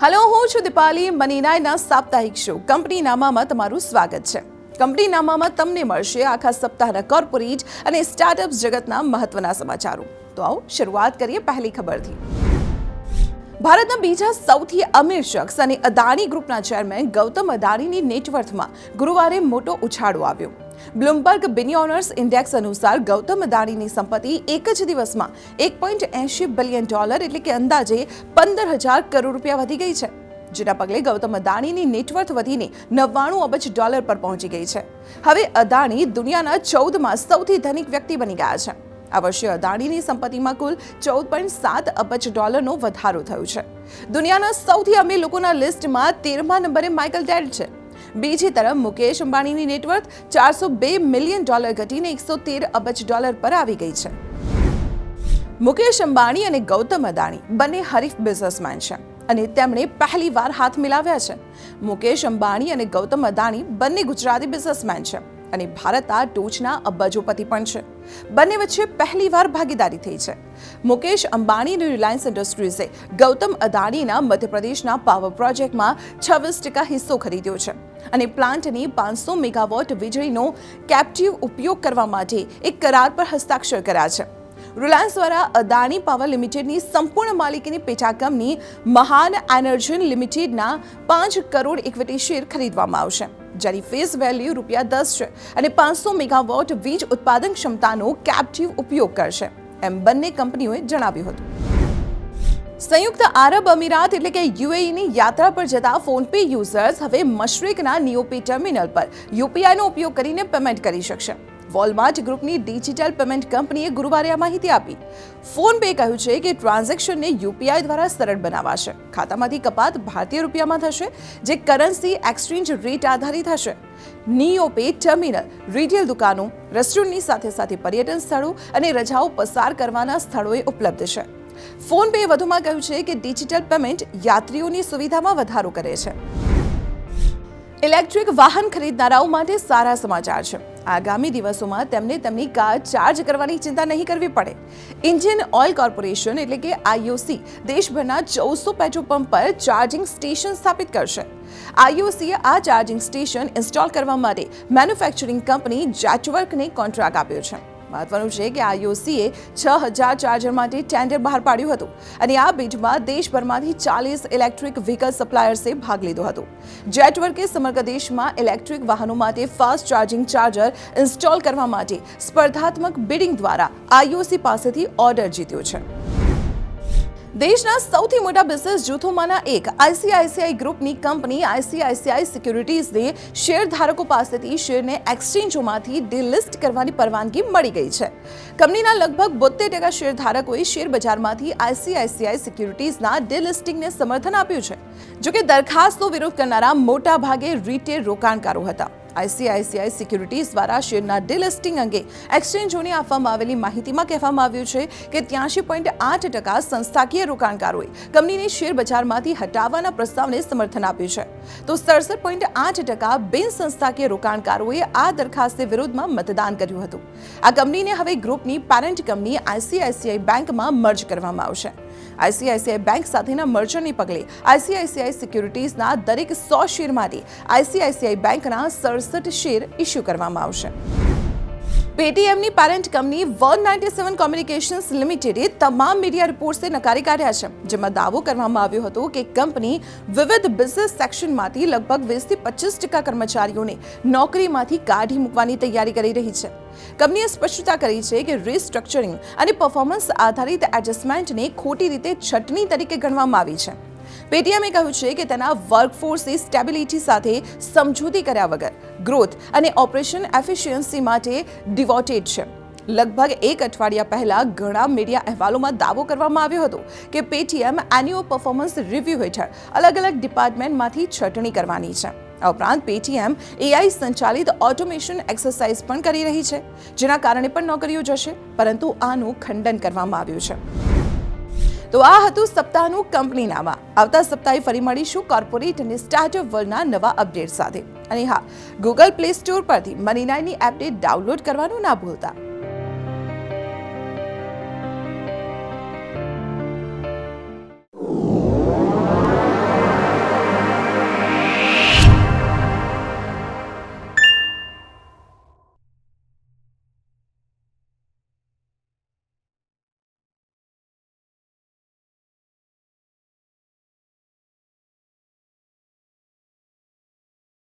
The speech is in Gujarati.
હેલો, હું છું દીપાલી. મની9ના સાપ્તાહિક શો કંપની નામામાં તમારું સ્વાગત છે. કંપની નામામાં તમને મળશે આખા સપ્તાહના કોર્પોરેટ અને સ્ટાર્ટઅપ જગતના મહત્વના સમાચારો. તો આવો શરૂઆત કરીએ પહેલી ખબરથી. ભારતના બીજા સૌથી અમીર શખ્સ અને અદાણી ગ્રુપના ચેરમેન ગૌતમ અદાણીની નેટવર્થમાં ગુરુવારે મોટો ઉછાળો આવ્યો. બ્લુમબર્ગ બિલિયોનર્સ ઇન્ડેક્સ અનુસાર ગૌતમ અદાણીની સંપત્તિ એક જ દિવસમાં $1.80 બિલિયન એટલે કે અંદાજે 15,000 કરોડ રૂપિયા વધી ગઈ છે. જેના પગલે ગૌતમ અદાણીની નેટવર્થ વધીને $99 અબજ પર પહોંચી ગઈ છે. હવે અદાણી દુનિયાના 14માં સૌથી ધનિક વ્યક્તિ બની ગયા છે. આ વર્ષે અદાણીની સંપત્તિમાં કુલ $14.7 અબજ વધારો થયો છે. દુનિયાના સૌથી અમીર લોકોના લિસ્ટમાં 13મા નંબરે માઇકલ ડેલ છે. બીજી તરફ મુકેશ અંબાણીની નેટવર્થ $402 મિલિયન ઘટીને $113 અબજ પર આવી ગઈ છે. મુકેશ અંબાણી અને ગૌતમ અદાણી બંને હરીફ બિઝનેસમેન છે અને તેમણે પહેલીવાર હાથ મિલાવ્યા છે. મુકેશ અંબાણી અને ગૌતમ અદાણી બંને ગુજરાતી બિઝનેસમેન છે અને ભારતના ટોચના અબજોપતિ પણ છે. બંને વચ્ચે પહેલીવાર ભાગીદારી થઈ છે. મુકેશ અંબાણી અને રિલાયન્સ ઇન્ડસ્ટ્રીઝે ગૌતમ અદાણીના મધ્યપ્રદેશના પાવર પ્રોજેક્ટમાં 26% હિસ્સો ખરીદ્યો છે અને પ્લાન્ટની 500 મેગાવોટ વીજળીનો કેપ્ટિવ ઉપયોગ કરવા માટે એક કરાર પર હસ્તાક્ષર કર્યા છે. રિલાયન્સ દ્વારા અદાણી પાવર લિમિટેડની સંપૂર્ણ માલિકીની પેટા કંપની મહાન એનર્જી લિમિટેડના 5 કરોડ ઇક્વિટી શેર ખરીદવામાં આવશે, જેની ફેસ વેલ્યુ ₹10 છે અને 500 મેગાવોટ વીજ ઉત્પાદન ક્ષમતાનો કેપ્ટિવ ઉપયોગ કરશે, એમ બંને કંપનીઓએ જણાવ્યું હતું. સંયુક્ત આરબ અમીરાત એટલે કે યુએઈની યાત્રા પર જતા ફોનપે યુઝર્સ હવે મશરિકના નિયોપે ટર્મિનલ પર યુપીઆઈનો ઉપયોગ કરીને પેમેન્ટ કરી શકશે. વોલમાર્ટ ગ્રુપની ડિજિટલ પેમેન્ટ કંપનીએ ગુરુવારે આ માહિતી આપી. ફોનપે કહ્યું છે કે ટ્રાન્ઝેક્શનને યુપીઆઈ દ્વારા સરળ બનાવાશે. ખાતામાંથી કપાત ભારતીય રૂપિયામાં થશે, જે કરન્સી એક્સચેન્જ રેટ આધારિત હશે. નિયોપે ટર્મિનલ રિટેલ દુકાનો, રેસ્ટોરન્ટની સાથે પર્યટન સ્થળો અને રજાઓ પસાર કરવાના સ્થળોએ ઉપલબ્ધ છે. ફોનપે વધુમાં કહ્યું છે કે ડિજિટલ પેમેન્ટ યાત્રીઓની સુવિધામાં વધારો કરે છે. ઇલેક્ટ્રિક વાહન ખરીદનારાઓ માટે સારા સમાચાર છે. આગામી દિવસોમાં તેમને તેમની કાર ચાર્જ કરવાની ચિંતા નહીં કરવી પડે. ઇન્ડિયન ઓઇલ કોર્પોરેશન એટલે કે IOC દેશભરના 1400 પેટ્રોલ પંપ પર ચાર્જિંગ સ્ટેશન સ્થાપિત કરશે. IOCએ આ ચાર્જિંગ સ્ટેશન ઇન્સ્ટોલ કરવા માટે મેન્યુફેક્ચરિંગ કંપની જેટવર્કને કોન્ટ્રાક્ટ આપ્યો છે. મહત્વનું છે કે IOCએ 6000 ચાર્જર માટે ટેન્ડર બહાર પાડ્યું હતું અને આ બીડમાં દેશભરમાંથી 40 ઇલેક્ટ્રિક વ્હીકલ સપ્લાયર્સે ભાગ લીધો હતો. જેટવર્કે સમગ્ર દેશમાં ઇલેક્ટ્રિક વાહનો માટે ફાસ્ટ ચાર્જિંગ ચાર્જર ઇન્સ્ટોલ કરવા માટે સ્પર્ધાત્મક બિડિંગ દ્વારા IOC પાસેથી ઓર્ડર જીત્યો છે. દેશના સૌથી મોટા બિઝનેસ જૂથોમાંના એક ICICI ગ્રુપની કંપની ICICI સિક્યુરિટીઝને શેરધારકો પાસેથી શેરને એક્સચેન્જોમાંથી ડિલિસ્ટ કરવાની પરવાનગી મળી ગઈ છે. કંપનીના લગભગ 72% શેરધારકોએ શેરબજારમાંથી ICICI સિક્યુરિટીઝના ડિલિસ્ટિંગને સમર્થન આપ્યું છે. જોકે દરખાસ્તનો વિરોધ કરનારા મોટા ભાગે રિટેલ રોકાણકારો હતા. ICICI સિક્યુરિટીઝ દ્વારા શેરના ડિલિસ્ટિંગ અંગે એક્સચેન્જોને આપવામાં આવેલી માહિતીમાં કહેવામાં આવ્યું છે કે 83.8% સંસ્થાકીય રોકાણકારોએ કંપનીને શેર બજારમાંથી હટાવવાના પ્રસ્તાવને સમર્થન આપ્યું છે, તો 67.8% બિન સંસ્થાકીય રોકાણકારોએ આ દરખાસ્તની વિરુદ્ધમાં મતદાન કર્યું હતું. આ કંપનીને હવે ગ્રુપની પેરેન્ટ કંપની ICICI બેંકમાં મર્જ કરવામાં આવશે. ICICI બેંક સાથેના મર્જરને પગલે ICICI સિક્યુરિટીઝના દરેક 100 શેર માટે ICICI બેંકના 67 શેર ઇસ્યુ કરવામાં આવશે. પેટીએમની પેરેન્ટ કંપની 197 કોમ્યુનિકેશન્સ લિમિટેડે તમામ મીડિયા રિપોર્ટ્સને નકારી કાઢ્યા છે, જેમાં દાવો કરવામાં આવ્યો હતો કે કંપની વિવિધ બિઝનેસ સેક્શનમાંથી લગભગ 20-25% કર્મચારીઓને નોકરીમાંથી કાઢી મૂકવાની તૈયારી કરી રહી છે. કંપનીએ સ્પષ્ટતા કરી છે કે રિસ્ટ્રક્ચરિંગ અને પરફોર્મન્સ આધારિત એડજસ્ટમેન્ટને ખોટી રીતે છટણી તરીકે ગણવામાં આવી છે. પેટીએમએ કહ્યું છે કે તેના વર્કફોર્સની સ્ટેબિલિટી સાથે સમજૂતી કર્યા વગર ગ્રોથ અને ઓપરેશન એફિશિયન્સી માટે ડિવોટેડ છે. લગભગ એક અઠવાડિયા પહેલા ઘણા મીડિયા અહેવાલોમાં દાવો કરવામાં આવ્યો હતો કે પેટીએમ એન્યુઅલ પરફોર્મન્સ રિવ્યૂ હેઠળ અલગ ડિપાર્ટમેન્ટમાંથી છટણી કરવાની છે. આ ઉપરાંત પેટીએમ AI સંચાલિત ઓટોમેશન એક્સરસાઇઝ પણ કરી રહી છે, જેના કારણે પણ નોકરીઓ જશે, પરંતુ આનું ખંડન કરવામાં આવ્યું છે. તો આ હતું સપ્તાહનું કંપનીનામાં. આવતા સપ્તાહે ફરી મળીશું કોર્પોરેટ અને સ્ટાર્ટઅપ વર્લ્ડના નવા અપડેટ સાથે. અને હા, ગૂગલ પ્લે સ્ટોર પરથી મની9ની એપને ડાઉનલોડ કરવાનું ના ભૂલતા.